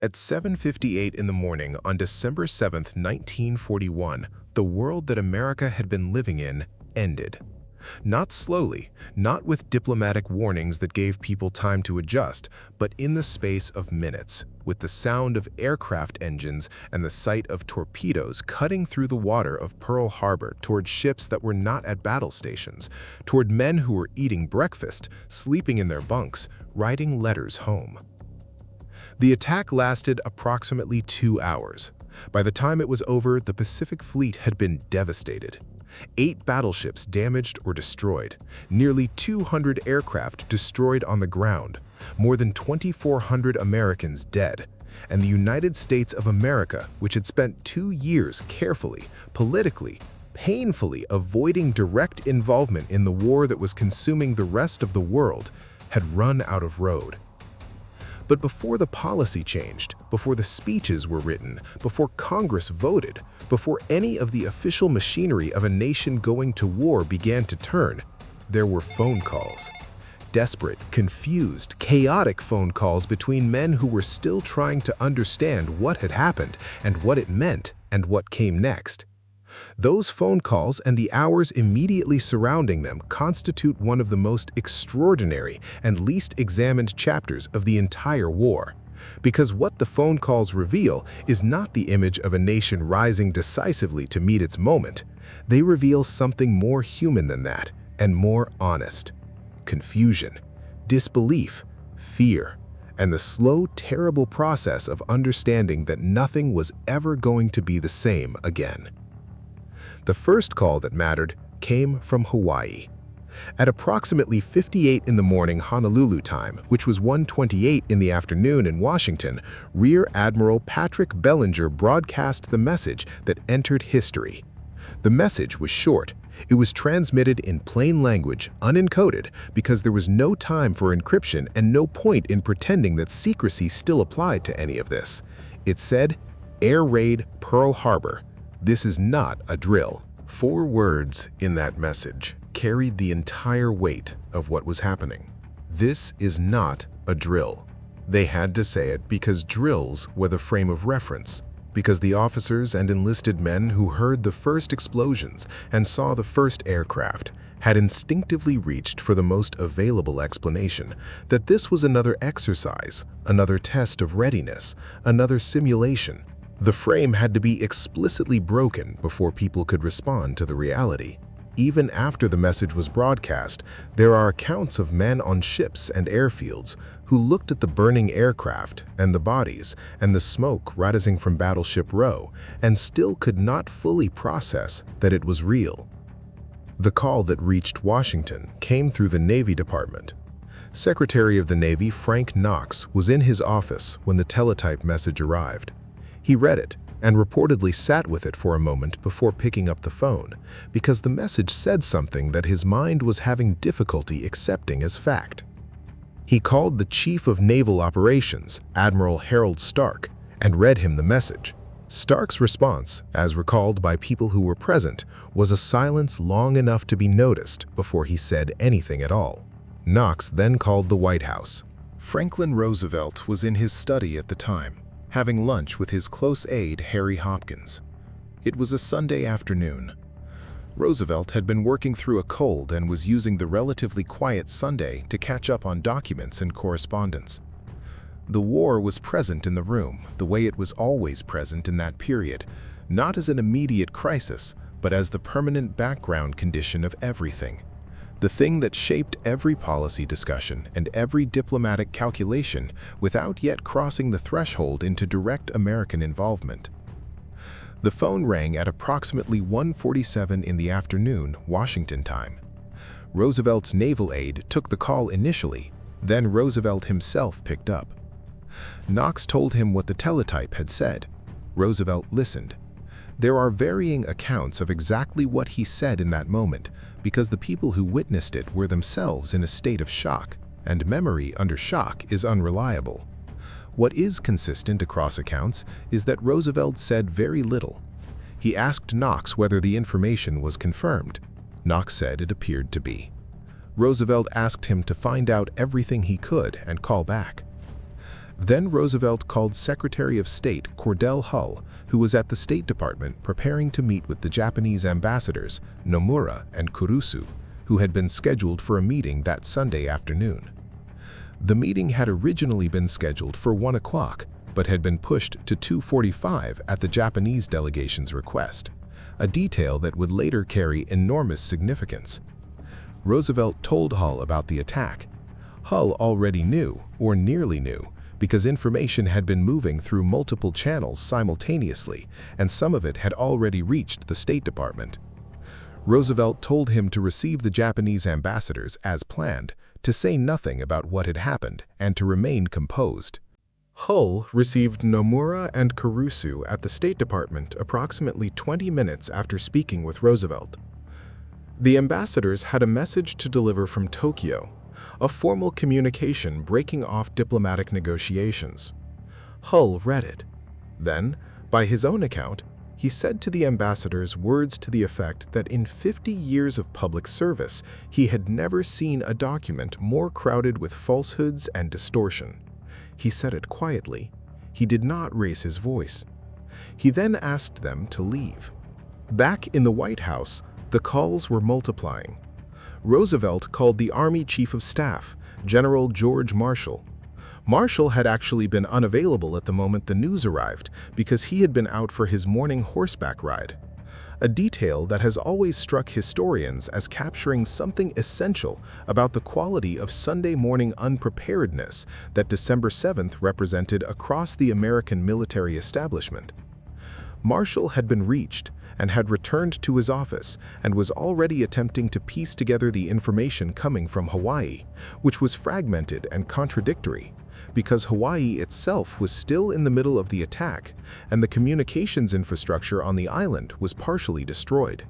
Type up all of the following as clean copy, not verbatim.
At 7:58 in the morning on December 7, 1941, the world that America had been living in ended. Not slowly, not with diplomatic warnings that gave people time to adjust, but in the space of minutes, with the sound of aircraft engines and the sight of torpedoes cutting through the water of Pearl Harbor toward ships that were not at battle stations, toward men who were eating breakfast, sleeping in their bunks, writing letters home. The attack lasted approximately 2 hours. By the time it was over, the Pacific Fleet had been devastated. 8 battleships damaged or destroyed, nearly 200 aircraft destroyed on the ground, more than 2,400 Americans dead, and the United States of America, which had spent 2 years carefully, politically, painfully avoiding direct involvement in the war that was consuming the rest of the world, had run out of road. But before the policy changed, before the speeches were written, before Congress voted, before any of the official machinery of a nation going to war began to turn, there were phone calls. Desperate, confused, chaotic phone calls between men who were still trying to understand what had happened and what it meant and what came next. Those phone calls and the hours immediately surrounding them constitute one of the most extraordinary and least examined chapters of the entire war. Because what the phone calls reveal is not the image of a nation rising decisively to meet its moment. They reveal something more human than that and more honest. Confusion, disbelief, fear, and the slow, terrible process of understanding that nothing was ever going to be the same again. The first call that mattered came from Hawaii. At approximately 58 in the morning Honolulu time, which was 1:28 in the afternoon in Washington, Rear Admiral Patrick Bellinger broadcast the message that entered history. The message was short. It was transmitted in plain language, unencoded, because there was no time for encryption and no point in pretending that secrecy still applied to any of this. It said, "Air raid Pearl Harbor. This is not a drill." 4 words in that message carried the entire weight of what was happening. This is not a drill. They had to say it because drills were the frame of reference, because the officers and enlisted men who heard the first explosions and saw the first aircraft had instinctively reached for the most available explanation, that this was another exercise, another test of readiness, another simulation. The frame had to be explicitly broken before people could respond to the reality. Even after the message was broadcast, there are accounts of men on ships and airfields who looked at the burning aircraft and the bodies and the smoke rising from Battleship Row and still could not fully process that it was real. The call that reached Washington came through the Navy Department. Secretary of the Navy Frank Knox was in his office when the teletype message arrived. He read it and reportedly sat with it for a moment before picking up the phone, because the message said something that his mind was having difficulty accepting as fact. He called the Chief of Naval Operations, Admiral Harold Stark, and read him the message. Stark's response, as recalled by people who were present, was a silence long enough to be noticed before he said anything at all. Knox then called the White House. Franklin Roosevelt was in his study at the time, having lunch with his close aide Harry Hopkins. It was a Sunday afternoon. Roosevelt had been working through a cold and was using the relatively quiet Sunday to catch up on documents and correspondence. The war was present in the room, the way it was always present in that period, not as an immediate crisis, but as the permanent background condition of everything. The thing that shaped every policy discussion and every diplomatic calculation without yet crossing the threshold into direct American involvement. The phone rang at approximately 1:47 in the afternoon, Washington time. Roosevelt's naval aide took the call initially, then Roosevelt himself picked up. Knox told him what the teletype had said. Roosevelt listened. There are varying accounts of exactly what he said in that moment, because the people who witnessed it were themselves in a state of shock, and memory under shock is unreliable. What is consistent across accounts is that Roosevelt said very little. He asked Knox whether the information was confirmed. Knox said it appeared to be. Roosevelt asked him to find out everything he could and call back. Then Roosevelt called Secretary of State Cordell Hull, who was at the State Department preparing to meet with the Japanese ambassadors Nomura and Kurusu, who had been scheduled for a meeting that Sunday afternoon. The meeting had originally been scheduled for 1 o'clock, but had been pushed to 2:45 at the Japanese delegation's request, a detail that would later carry enormous significance. Roosevelt told Hull about the attack. Hull already knew, or nearly knew, because information had been moving through multiple channels simultaneously, and some of it had already reached the State Department. Roosevelt told him to receive the Japanese ambassadors as planned, to say nothing about what had happened, and to remain composed. Hull received Nomura and Kurusu at the State Department approximately 20 minutes after speaking with Roosevelt. The ambassadors had a message to deliver from Tokyo, a formal communication breaking off diplomatic negotiations. Hull read it. Then, by his own account, he said to the ambassadors words to the effect that in 50 years of public service, he had never seen a document more crowded with falsehoods and distortion. He said it quietly. He did not raise his voice. He then asked them to leave. Back in the White House, the calls were multiplying. Roosevelt called the Army Chief of Staff, General George Marshall. Marshall had actually been unavailable at the moment the news arrived because he had been out for his morning horseback ride, a detail that has always struck historians as capturing something essential about the quality of Sunday morning unpreparedness that December 7th represented across the American military establishment. Marshall had been reached and had returned to his office and was already attempting to piece together the information coming from Hawaii, which was fragmented and contradictory, because Hawaii itself was still in the middle of the attack and the communications infrastructure on the island was partially destroyed.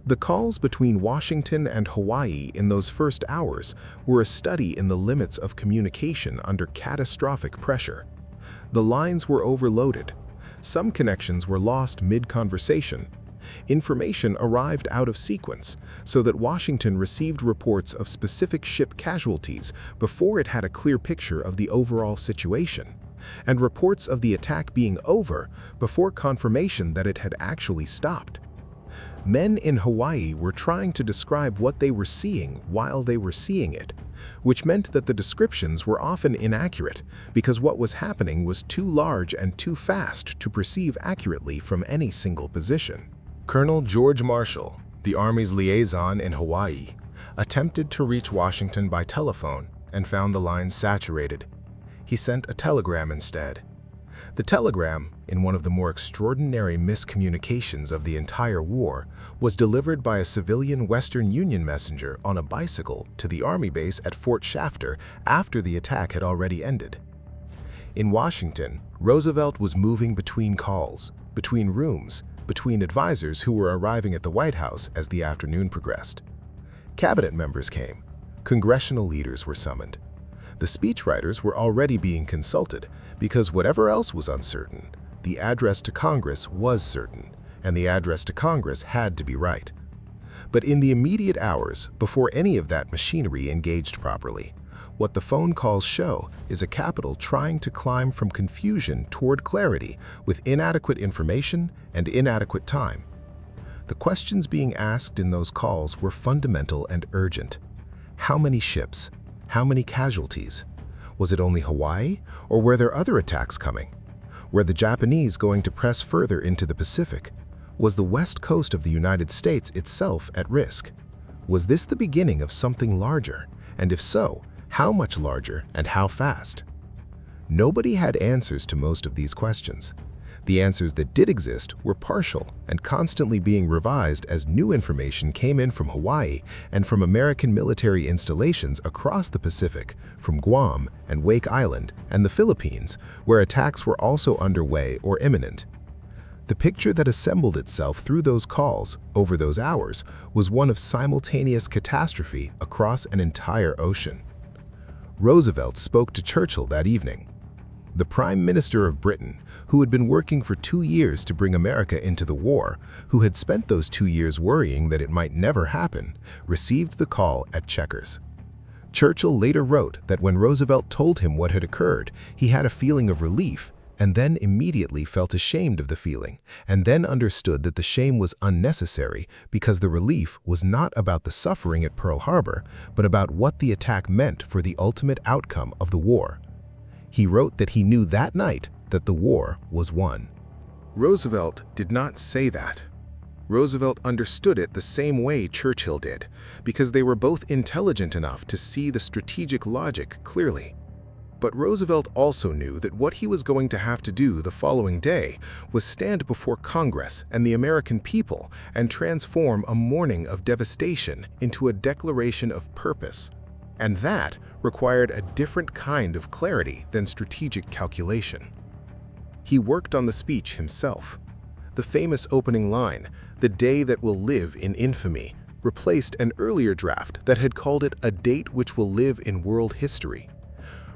The calls between Washington and Hawaii in those first hours were a study in the limits of communication under catastrophic pressure. The lines were overloaded. Some connections were lost mid-conversation. Information arrived out of sequence, so that Washington received reports of specific ship casualties before it had a clear picture of the overall situation, and reports of the attack being over before confirmation that it had actually stopped. Men in Hawaii were trying to describe what they were seeing while they were seeing it, which meant that the descriptions were often inaccurate because what was happening was too large and too fast to perceive accurately from any single position. Colonel George Marshall, the Army's liaison in Hawaii, attempted to reach Washington by telephone and found the lines saturated. He sent a telegram instead. The telegram, in one of the more extraordinary miscommunications of the entire war, was delivered by a civilian Western Union messenger on a bicycle to the Army base at Fort Shafter after the attack had already ended. In Washington, Roosevelt was moving between calls, between rooms, between advisors who were arriving at the White House as the afternoon progressed. Cabinet members came. Congressional leaders were summoned. The speechwriters were already being consulted because whatever else was uncertain, the address to Congress was certain, and the address to Congress had to be right. But in the immediate hours before any of that machinery engaged properly, what the phone calls show is a capital trying to climb from confusion toward clarity with inadequate information and inadequate time. The questions being asked in those calls were fundamental and urgent. How many ships? How many casualties? Was it only Hawaii, or were there other attacks coming? Were the Japanese going to press further into the Pacific? Was the west coast of the United States itself at risk? Was this the beginning of something larger? And if so, how much larger and how fast? Nobody had answers to most of these questions. The answers that did exist were partial and constantly being revised as new information came in from Hawaii and from American military installations across the Pacific, from Guam and Wake Island and the Philippines, where attacks were also underway or imminent. The picture that assembled itself through those calls over those hours was one of simultaneous catastrophe across an entire ocean. Roosevelt spoke to Churchill that evening. The Prime Minister of Britain, who had been working for 2 years to bring America into the war, who had spent those 2 years worrying that it might never happen, received the call at Chequers. Churchill later wrote that when Roosevelt told him what had occurred, he had a feeling of relief and then immediately felt ashamed of the feeling, and then understood that the shame was unnecessary because the relief was not about the suffering at Pearl Harbor, but about what the attack meant for the ultimate outcome of the war. He wrote that he knew that night that the war was won. Roosevelt did not say that. Roosevelt understood it the same way Churchill did, because they were both intelligent enough to see the strategic logic clearly. But Roosevelt also knew that what he was going to have to do the following day was stand before Congress and the American people and transform a morning of devastation into a declaration of purpose. And that required a different kind of clarity than strategic calculation. He worked on the speech himself. The famous opening line, "The day that will live in infamy," replaced an earlier draft that had called it a date which will live in world history.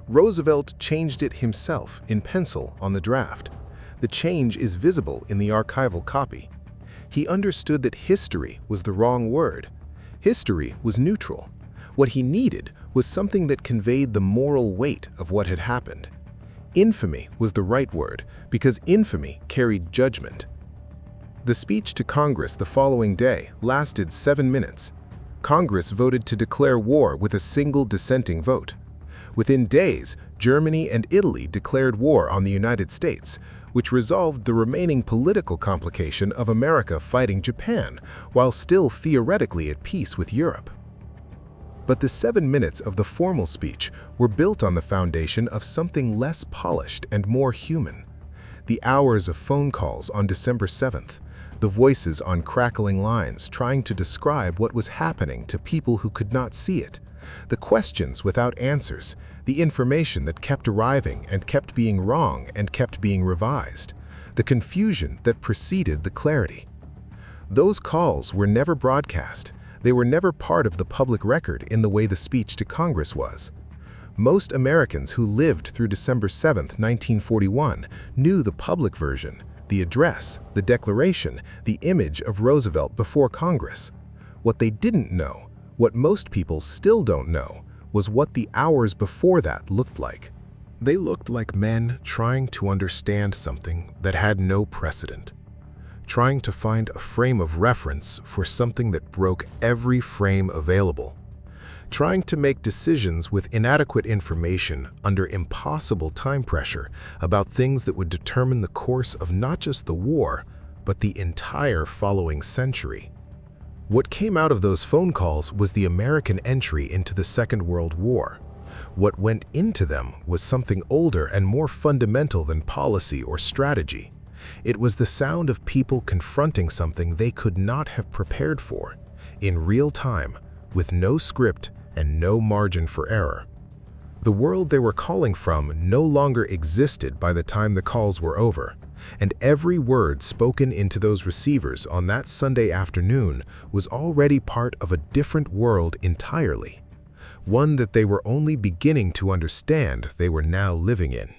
Roosevelt changed it himself in pencil on the draft. The change is visible in the archival copy. He understood that history was the wrong word. History was neutral. What he needed was something that conveyed the moral weight of what had happened. Infamy was the right word because infamy carried judgment. The speech to Congress the following day lasted 7 minutes. Congress voted to declare war with a single dissenting vote. Within days, Germany and Italy declared war on the United States, which resolved the remaining political complication of America fighting Japan, while still theoretically at peace with Europe. But the 7 minutes of the formal speech were built on the foundation of something less polished and more human. The hours of phone calls on December 7th, the voices on crackling lines trying to describe what was happening to people who could not see it, the questions without answers, the information that kept arriving and kept being wrong and kept being revised, the confusion that preceded the clarity. Those calls were never broadcast. They were never part of the public record in the way the speech to Congress was. Most Americans who lived through December 7, 1941, knew the public version, the address, the declaration, the image of Roosevelt before Congress. What they didn't know, what most people still don't know, was what the hours before that looked like. They looked like men trying to understand something that had no precedent, trying to find a frame of reference for something that broke every frame available, trying to make decisions with inadequate information under impossible time pressure about things that would determine the course of not just the war, but the entire following century. What came out of those phone calls was the American entry into the Second World War. What went into them was something older and more fundamental than policy or strategy. It was the sound of people confronting something they could not have prepared for, in real time, with no script and no margin for error. The world they were calling from no longer existed by the time the calls were over, and every word spoken into those receivers on that Sunday afternoon was already part of a different world entirely, one that they were only beginning to understand they were now living in.